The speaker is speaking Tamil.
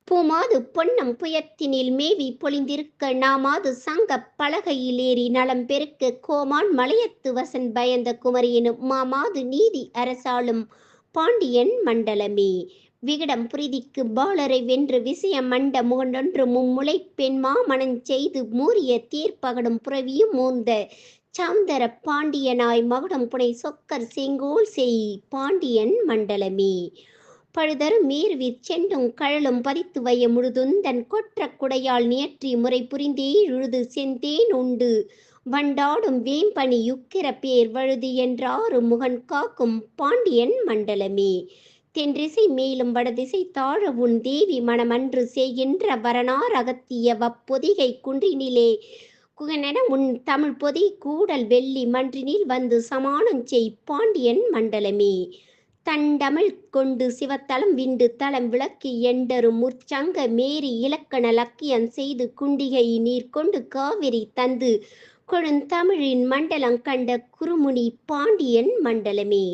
பூமாது பொன்னம் புயத்தினில் மேவி பொலிந்திருக்க நாமாது சங்கப் பலகையிலேறி நலம் பெருக்க கோமான் மலையத்து வசன் பயந்த குமரியனும் மாமாது நீதி அரசாளும் பாண்டியன் மண்டலமே. விகடம் புரிதிக்கு பாலரை வென்று விசய மண்ட முகண்டொன்று மும்முலை பெண் மாமணஞ் செய்து மூரிய தீர்ப்பகடும் புரவியும் மூந்த சவுந்தர பாண்டியனாய் மகுடம் புனை சொக்கர் செங்கோல் செய் பாண்டியன் மண்டலமே. பழுதரு மேருவிற் சென்றும் கழலும் பதித்து வைய முழுதுந்தன் கொற்ற குடையால் நியற்றி முறை புரிந்தே இழுது செந்தேன் உண்டு வண்டாடும் வேம்பனி யுக்கிர பேர் வழுதி என்றாறு முகன் காக்கும் பாண்டியன் மண்டலமே. தென்றிசை மேலும் வடதிசை தாழ உன் தேவி மணமன்று செய்கின்ற வரனார் அகத்திய வப்பொதிகை குன்றினிலே குகனென உன் தமிழ் பொதி கூடல் வெள்ளி மன்றினில் வந்து சமானஞ் செய் பாண்டியன் மண்டலமே. தண்டமிழ் கொண்டு சிவத்தலம் விண்டு தலம் விளக்கி எண்டரும் முற்சங்க மேரி இலக்கண லக்கியம் செய்து குண்டிகை நீர் கொண்டு காவிரி தந்து கொழுந்தமிழின் மண்டலம் கண்ட குறுமுனி பாண்டியன் மண்டலமே.